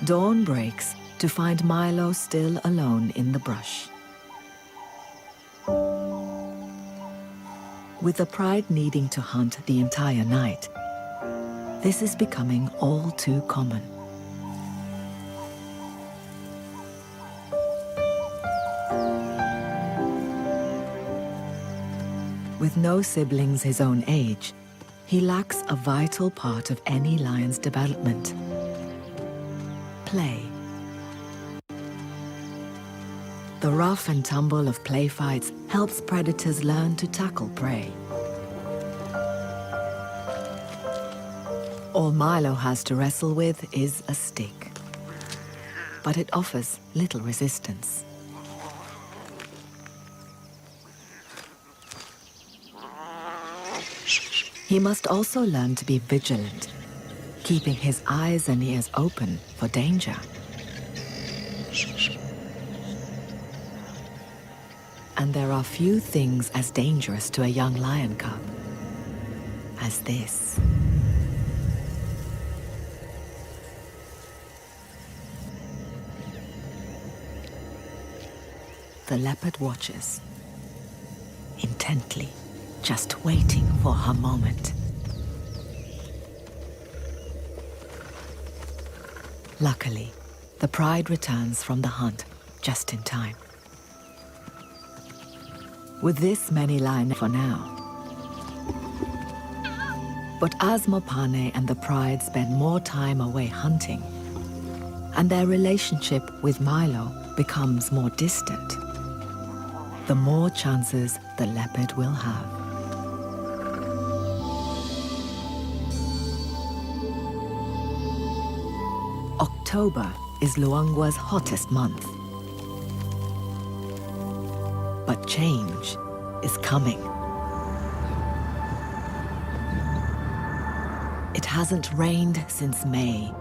Dawn breaks to find Milo still alone in the brush. With the pride needing to hunt the entire night, this is becoming all too common. With no siblings his own age, he lacks a vital part of any lion's development: play. The rough and tumble of play fights helps predators learn to tackle prey. All Milo has to wrestle with is a stick, but it offers little resistance. He must also learn to be vigilant, keeping his eyes and ears open for danger. And there are few things as dangerous to a young lion cub as this. The leopard watches intently, just waiting for her moment. Luckily, the pride returns from the hunt just in time. With this many lion for now. But as Mopane and the pride spend more time away hunting, and their relationship with Milo becomes more distant, the more chances the leopard will have. October is Luangwa's hottest month. But change is coming. It hasn't rained since May,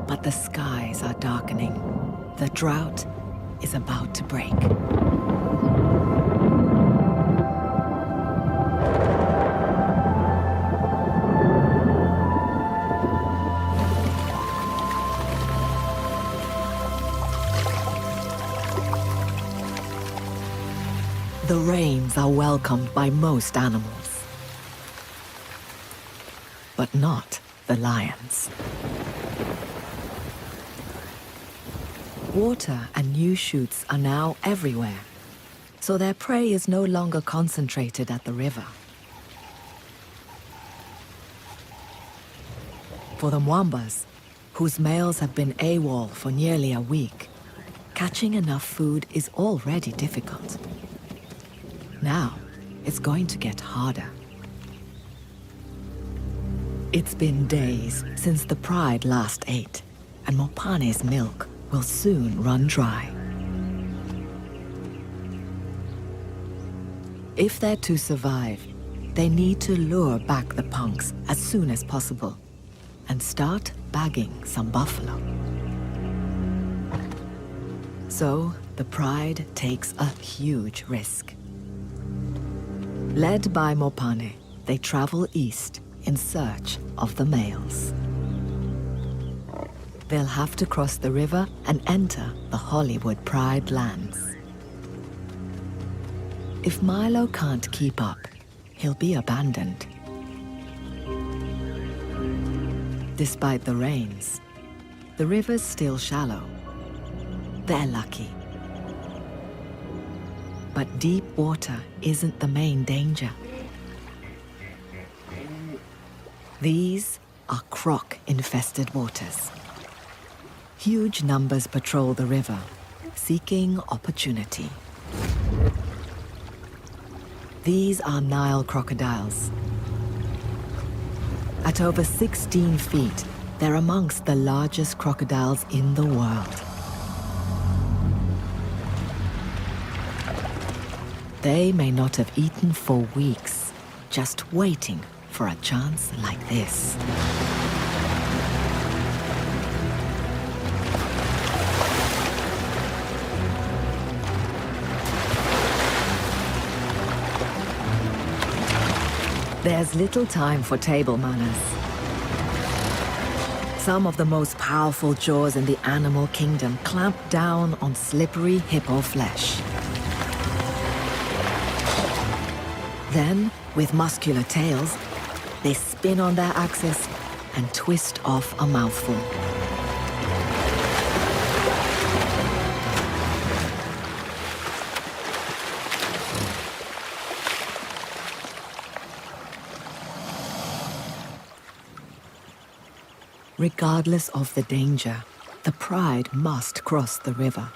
but the skies are darkening. The drought is about to break. The rains are welcomed by most animals, but not the lions. Water and new shoots are now everywhere, so their prey is no longer concentrated at the river. For the Mwambas, whose males have been AWOL for nearly a week, catching enough food is already difficult. Now, it's going to get harder. It's been days since the pride last ate, and Mopane's milk will soon run dry. If they're to survive, they need to lure back the punks as soon as possible and start bagging some buffalo. So, the pride takes a huge risk. Led by Mopane, they travel east in search of the males. They'll have to cross the river and enter the Hollywood Pride lands. If Milo can't keep up, he'll be abandoned. Despite the rains, the river's still shallow. They're lucky. But deep water isn't the main danger. These are croc-infested waters. Huge numbers patrol the river, seeking opportunity. These are Nile crocodiles. At over 16 feet, they're amongst the largest crocodiles in the world. They may not have eaten for weeks, just waiting for a chance like this. There's little time for table manners. Some of the most powerful jaws in the animal kingdom clamp down on slippery hippo flesh. Then, with muscular tails, they spin on their axis and twist off a mouthful. Regardless of the danger, the pride must cross the river.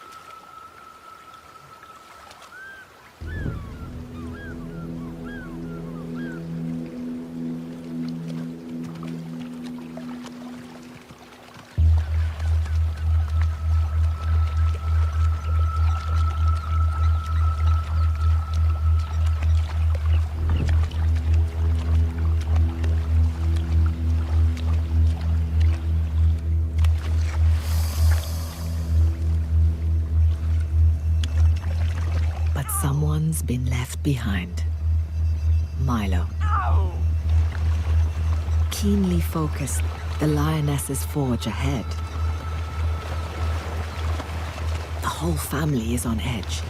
Someone's been left behind. Milo. Keenly focused, the lionesses forge ahead. The whole family is on edge.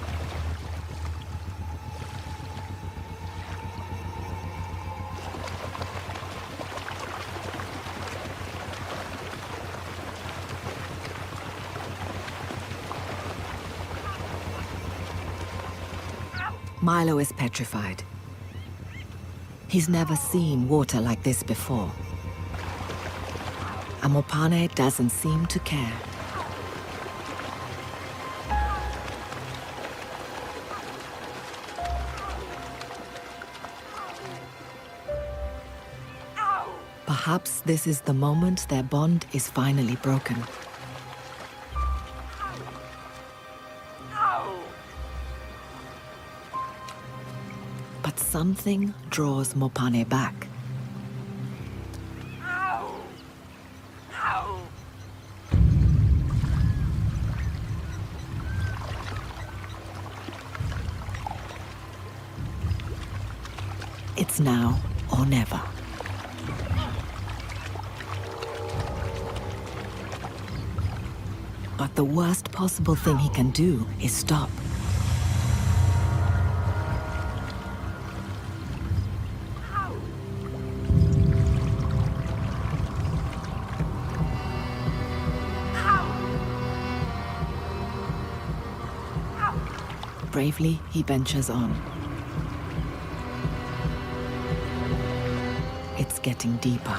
Milo is petrified. He's never seen water like this before. And Mopane doesn't seem to care. Perhaps this is the moment their bond is finally broken. But something draws Mopane back. It's now or never. But the worst possible thing he can do is stop. Bravely, he ventures on. It's getting deeper.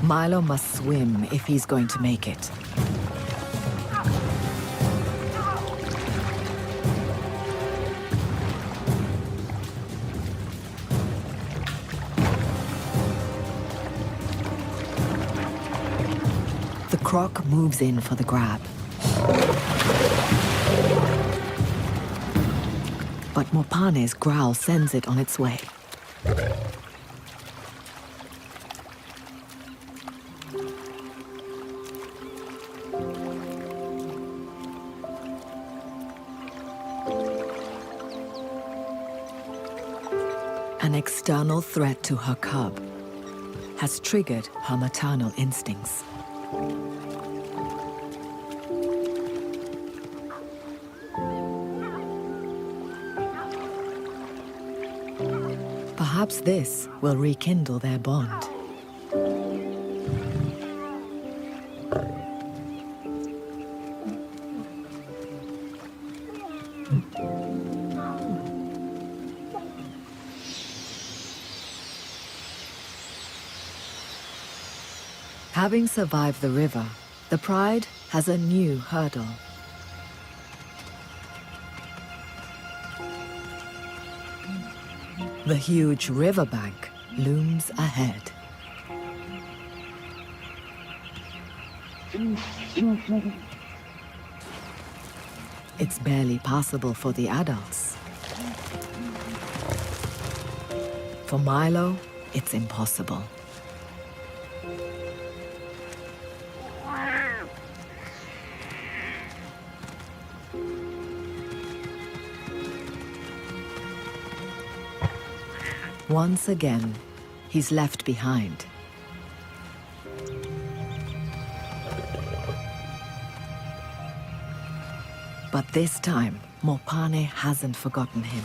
Milo must swim if he's going to make it. The croc moves in for the grab. But Mopane's growl sends it on its way. An external threat to her cub has triggered her maternal instincts. Perhaps this will rekindle their bond. Having survived the river, the Pride has a new hurdle. The huge riverbank looms ahead. It's barely passable for the adults. For Milo, it's impossible. Once again, he's left behind. But this time, Mopane hasn't forgotten him.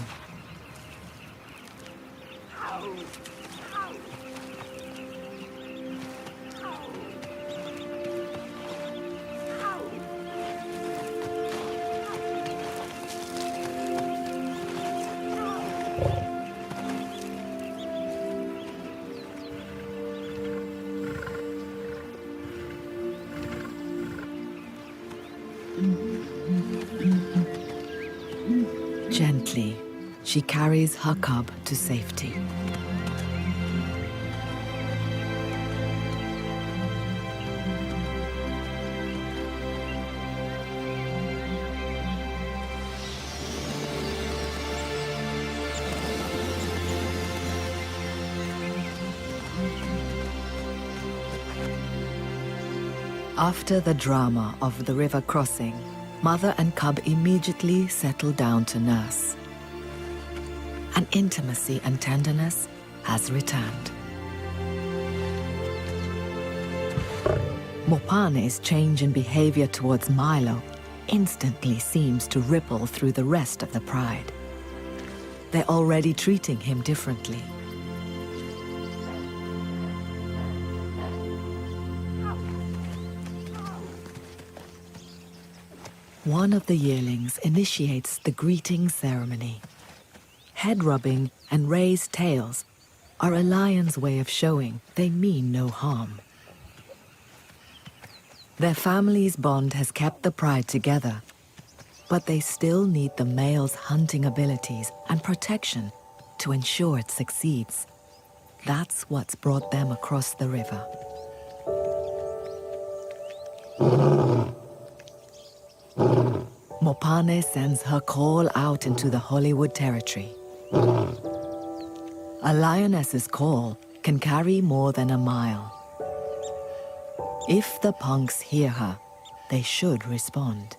Gently, she carries her cub to safety. After the drama of the river crossing, mother and cub immediately settle down to nurse. An intimacy and tenderness has returned. Mopane's change in behavior towards Milo instantly seems to ripple through the rest of the pride. They're already treating him differently. One of the yearlings initiates the greeting ceremony. Head rubbing and raised tails are a lion's way of showing they mean no harm. Their family's bond has kept the pride together, but they still need the male's hunting abilities and protection to ensure it succeeds. That's what's brought them across the river. Mopane sends her call out into the Hollywood territory. A lioness's call can carry more than a mile. If the punks hear her, they should respond.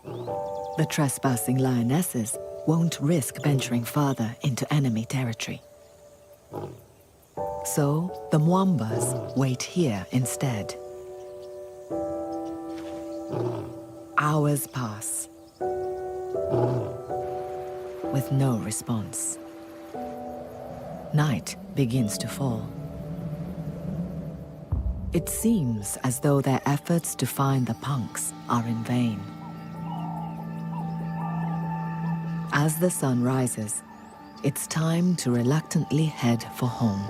The trespassing lionesses won't risk venturing further into enemy territory. So the Mwambas wait here instead. Hours pass, with no response. Night begins to fall. It seems as though their efforts to find the punks are in vain. As the sun rises, it's time to reluctantly head for home.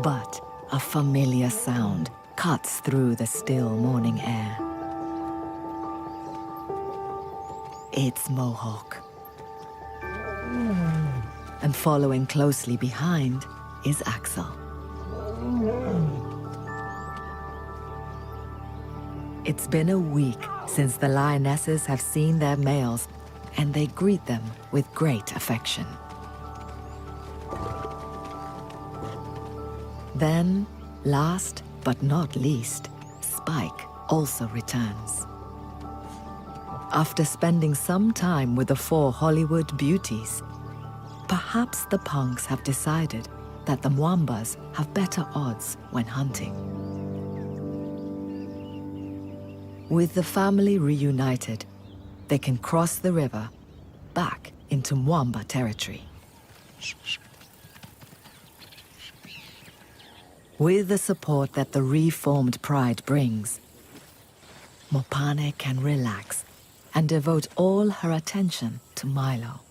But a familiar sound cuts through the still morning air. It's Mohawk. And following closely behind is Axel. It's been a week since the lionesses have seen their males, and they greet them with great affection. Then, last but not least, Spike also returns. After spending some time with the 4 Hollywood beauties, perhaps the punks have decided that the Mwambas have better odds when hunting. With the family reunited, they can cross the river back into Mwamba territory. With the support that the reformed pride brings, Mopane can relax and devote all her attention to Milo.